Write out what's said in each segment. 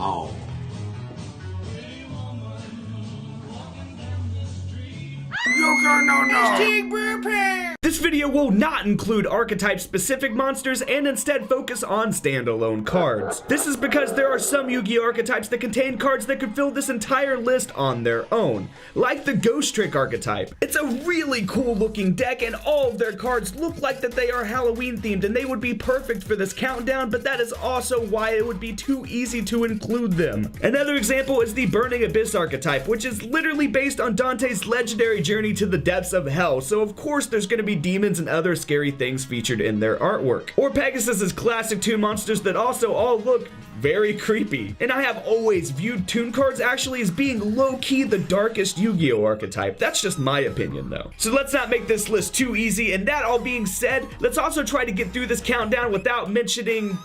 Oh. No. This video will not include archetype-specific monsters and instead focus on standalone cards. This is because there are some Yu-Gi-Oh archetypes that contain cards that could fill this entire list on their own, like the Ghost Trick archetype. It's a really cool looking deck and all of their cards look like that they are Halloween themed and they would be perfect for this countdown, but that is also why it would be too easy to include them. Another example is the Burning Abyss archetype, which is literally based on Dante's legendary journey to the depths of hell, so of course there's going to be demons and other scary things featured in their artwork. Or Pegasus's classic toon monsters that also all look very creepy. And I have always viewed toon cards actually as being low-key the darkest Yu-Gi-Oh archetype. That's just my opinion though. So let's not make this list too easy, and that all being said, let's also try to get through this countdown without mentioning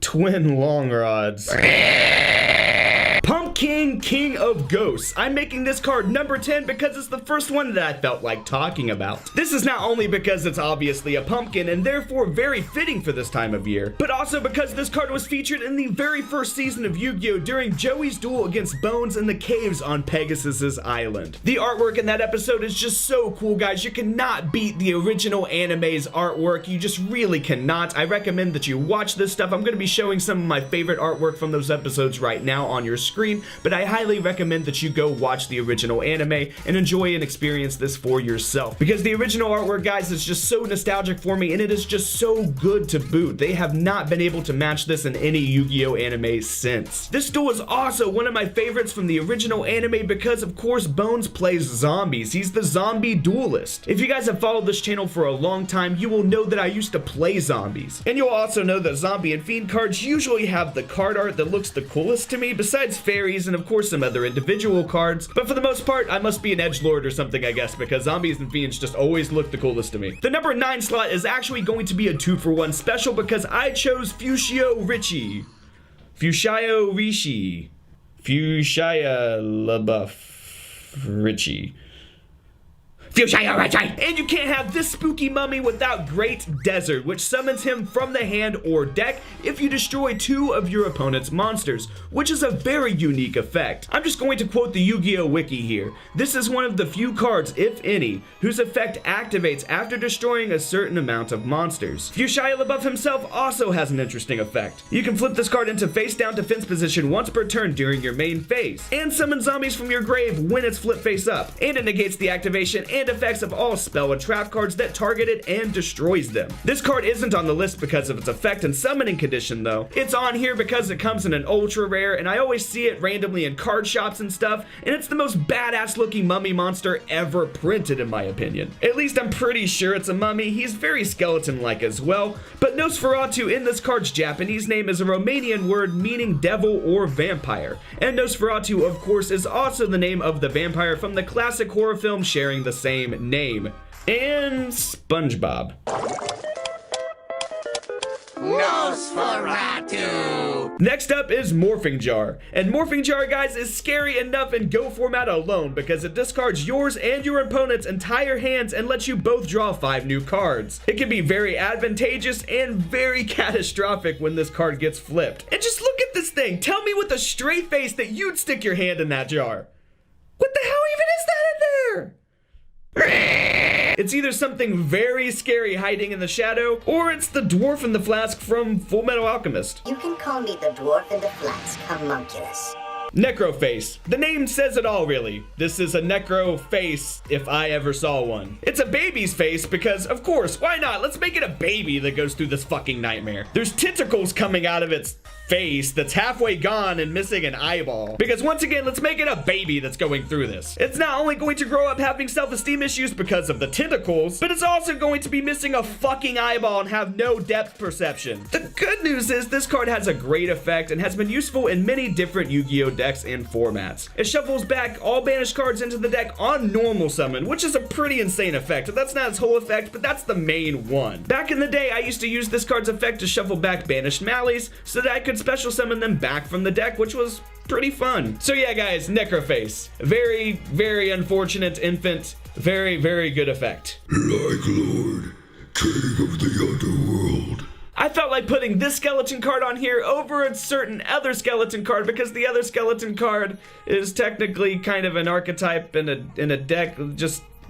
Twin Long Rods. Pumpkin King of Ghosts. I'm making this card number 10 because it's the first one that I felt like talking about. This is not only because it's obviously a pumpkin and therefore very fitting for this time of year, but also because this card was featured in the very first season of Yu-Gi-Oh! During Joey's duel against Bones in the caves on Pegasus's island. The artwork in that episode is just so cool, guys. You cannot beat the original anime's artwork. You just really cannot. I recommend that you watch this stuff. I'm going to be showing some of my favorite artwork from those episodes right now on your screen, but I highly recommend that you go watch the original anime and enjoy and experience this for yourself, because the original artwork, guys, is just so nostalgic for me and it is just so good to boot. They have not been able to match this in any Yu-Gi-Oh anime since. This duel is also one of my favorites from the original anime because of course Bones plays zombies. He's the zombie duelist. If you guys have followed this channel for a long time, you will know that I used to play zombies, and you'll also know that zombie and fiend cards usually have the card art that looks the coolest to me, besides fairies and of course some other individual cards, but for the most part I must be an edgelord or something, I guess, because zombies and fiends just always look the coolest to me. The number 9 slot is actually going to be a 2-for-1 special because I chose Fushio Richie. Fushio Rishi. Fushia LaBeouf Richie. And you can't have this spooky mummy without Great Desert, which summons him from the hand or deck if you destroy 2 of your opponent's monsters, which is a very unique effect. I'm just going to quote the Yu-Gi-Oh wiki here. This is one of the few cards, if any, whose effect activates after destroying a certain amount of monsters. Fushia LaBeouf himself also has an interesting effect. You can flip this card into face down defense position once per turn during your main phase, and summon zombies from your grave when it's flipped face up, and it negates the activation and effects of all spell and trap cards that target it and destroys them. This card isn't on the list because of its effect and summoning condition though. It's on here because it comes in an ultra rare and I always see it randomly in card shops and stuff, and it's the most badass looking mummy monster ever printed in my opinion. At least I'm pretty sure it's a mummy. He's very skeleton-like as well, but Nosferatu in this card's Japanese name is a Romanian word meaning devil or vampire, and Nosferatu of course is also the name of the vampire from the classic horror film sharing the same name, and SpongeBob. Nosferatu! Next up is Morphing Jar. And Morphing Jar, guys, is scary enough in Go format alone because it discards yours and your opponent's entire hands and lets you both draw 5 new cards. It can be very advantageous and very catastrophic when this card gets flipped. And just look at this thing. Tell me with a straight face that you'd stick your hand in that jar. What the hell even is that in there? It's either something very scary hiding in the shadow, or it's the dwarf in the flask from Full Metal Alchemist. You can call me the dwarf in the flask, homunculus. Necroface. The name says it all, really. This is a necro face if I ever saw one. It's a baby's face because, of course, why not? Let's make it a baby that goes through this fucking nightmare. There's tentacles coming out of its face that's halfway gone and missing an eyeball. Because once again, let's make it a baby that's going through this. It's not only going to grow up having self-esteem issues because of the tentacles, but it's also going to be missing a fucking eyeball and have no depth perception. The good news is this card has a great effect and has been useful in many different Yu-Gi-Oh decks and formats. It shuffles back all banished cards into the deck on normal summon, which is a pretty insane effect. That's not its whole effect, but that's the main one. Back in the day, I used to use this card's effect to shuffle back banished Malleys so that I could special summon them back from the deck, which was pretty fun. So yeah, guys, Necroface. Very, very unfortunate infant. Very, very good effect. Like Lord, King of the Underworld. I felt like putting this skeleton card on here over a certain other skeleton card because the other skeleton card is technically kind of an archetype in a deck.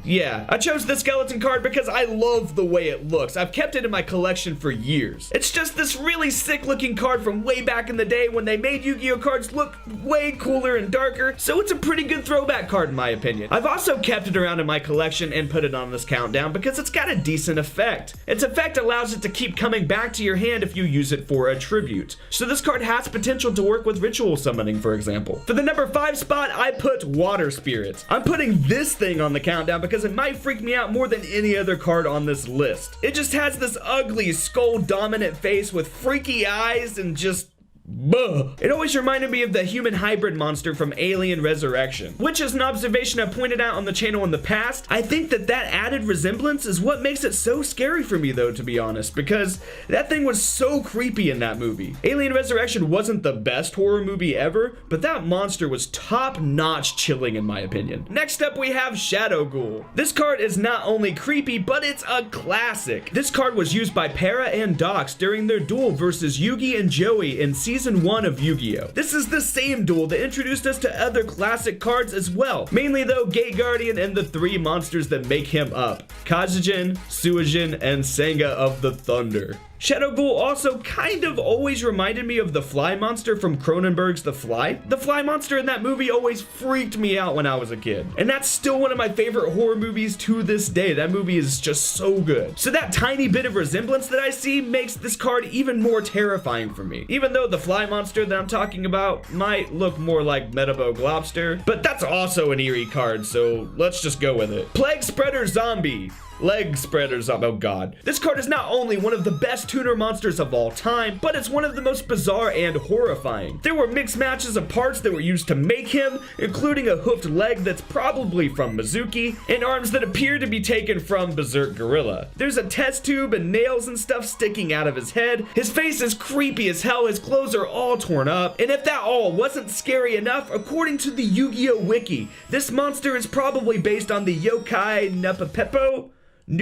Yeah, I chose this skeleton card because I love the way it looks. I've kept it in my collection for years. It's just this really sick looking card from way back in the day when they made Yu-Gi-Oh cards look way cooler and darker, so it's a pretty good throwback card in my opinion. I've also kept it around in my collection and put it on this countdown because it's got a decent effect. Its effect allows it to keep coming back to your hand if you use it for a tribute. So this card has potential to work with ritual summoning, for example. For the number 5 spot, I put Water Spirit. I'm putting this thing on the countdown because it might freak me out more than any other card on this list. It just has this ugly skull dominant face with freaky eyes and just buh. It always reminded me of the human hybrid monster from Alien Resurrection, which is an observation I pointed out on the channel in the past. I think that added resemblance is what makes it so scary for me though, to be honest, because that thing was so creepy in that movie. Alien Resurrection wasn't the best horror movie ever, but that monster was top-notch chilling in my opinion. Next up we have Shadow Ghoul. This card is not only creepy, but it's a classic. This card was used by Para and Dox during their duel versus Yugi and Joey in Season 1 of Yu-Gi-Oh! This is the same duel that introduced us to other classic cards as well. Mainly though, Gate Guardian and the 3 monsters that make him up. Kazujin, Suijin, and Senga of the Thunder. Shadow Ghoul also kind of always reminded me of the Fly monster from Cronenberg's The Fly. The Fly monster in that movie always freaked me out when I was a kid. And that's still one of my favorite horror movies to this day. That movie is just so good. So that tiny bit of resemblance that I see makes this card even more terrifying for me. Even though the Fly monster that I'm talking about might look more like Metabog Lobster, but that's also an eerie card, so let's just go with it. Plague Spreader Zombie. Leg Spreaders, oh god. This card is not only one of the best tuner monsters of all time, but it's one of the most bizarre and horrifying. There were mixed matches of parts that were used to make him, including a hoofed leg that's probably from Mizuki, and arms that appear to be taken from Berserk Gorilla. There's a test tube and nails and stuff sticking out of his head. His face is creepy as hell, his clothes are all torn up, and if that all wasn't scary enough, according to the Yu-Gi-Oh wiki, this monster is probably based on the yokai Napapepo? I'm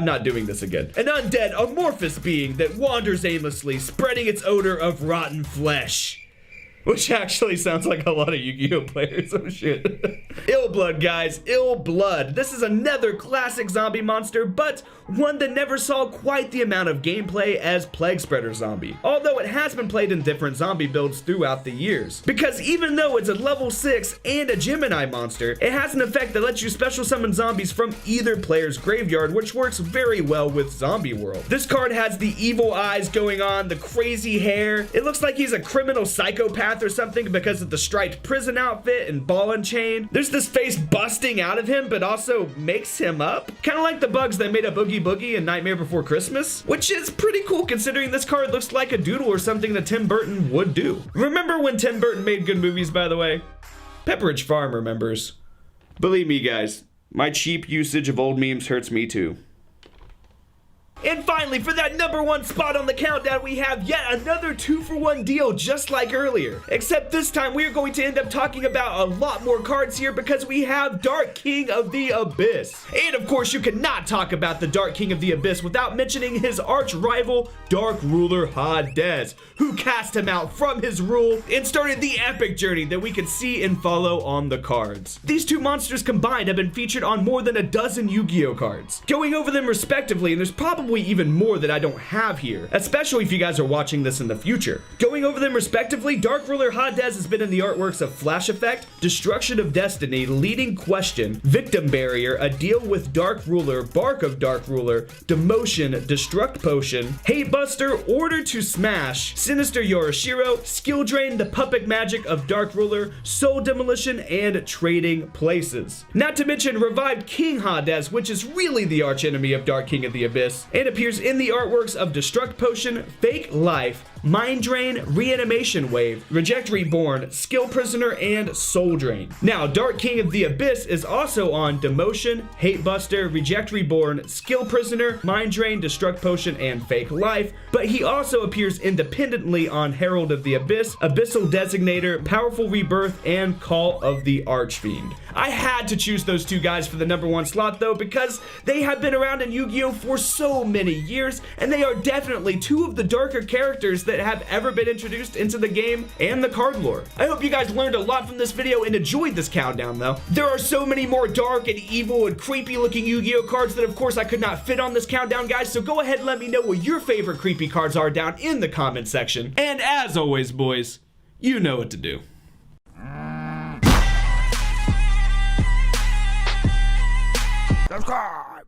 not doing this again. An undead, amorphous being that wanders aimlessly, spreading its odor of rotten flesh. Which actually sounds like a lot of Yu-Gi-Oh players, oh shit. Ill Blood, guys, Ill Blood. This is another classic zombie monster, but one that never saw quite the amount of gameplay as Plague Spreader Zombie. Although it has been played in different zombie builds throughout the years. Because even though it's a level 6 and a Gemini monster, it has an effect that lets you special summon zombies from either player's graveyard, which works very well with Zombie World. This card has the evil eyes going on, the crazy hair. It looks like he's a criminal psychopath or something because of the striped prison outfit and ball and chain. There's this face busting out of him, but also makes him up. Kind of like the bugs that made up Oogie Boogie and Nightmare Before Christmas, which is pretty cool considering this card looks like a doodle or something that Tim Burton would do. Remember when Tim Burton made good movies, by the way? Pepperidge Farm remembers. Believe me, guys, my cheap usage of old memes hurts me too. And finally, for that number 1 spot on the countdown, we have yet another 2-for-1 deal just like earlier. Except this time, we are going to end up talking about a lot more cards here because we have Dark King of the Abyss. And of course, you cannot talk about the Dark King of the Abyss without mentioning his arch rival, Dark Ruler Hades, who cast him out from his rule and started the epic journey that we can see and follow on the cards. These two monsters combined have been featured on more than a dozen Yu-Gi-Oh cards. Going over them respectively, and there's probably even more that I don't have here, especially if you guys are watching this in the future. Going over them respectively, Dark Ruler Hades has been in the artworks of Flash Effect, Destruction of Destiny, Leading Question, Victim Barrier, A Deal with Dark Ruler, Bark of Dark Ruler, Demotion, Destruct Potion, Hate Buster, Order to Smash, Sinister Yorishiro, Skill Drain, The Puppet Magic of Dark Ruler, Soul Demolition, and Trading Places. Not to mention Revived King Hades, which is really the archenemy of Dark King of the Abyss, and appears in the artworks of Destruct Potion, Fake Life, Mind Drain, Reanimation Wave, Reject Reborn, Skill Prisoner, and Soul Drain. Now, Dark King of the Abyss is also on Demotion, Hate Buster, Reject Reborn, Skill Prisoner, Mind Drain, Destruct Potion, and Fake Life, but he also appears independently on Herald of the Abyss, Abyssal Designator, Powerful Rebirth, and Call of the Archfiend. I had to choose those two guys for the number 1 slot though, because they have been around in Yu-Gi-Oh for so many years, and they are definitely two of the darker characters that have ever been introduced into the game and the card lore. I hope you guys learned a lot from this video and enjoyed this countdown though. There are so many more dark and evil and creepy looking Yu-Gi-Oh cards that of course I could not fit on this countdown, guys, so go ahead and let me know what your favorite creepy cards are down in the comment section. And as always, boys, you know what to do. Subscribe!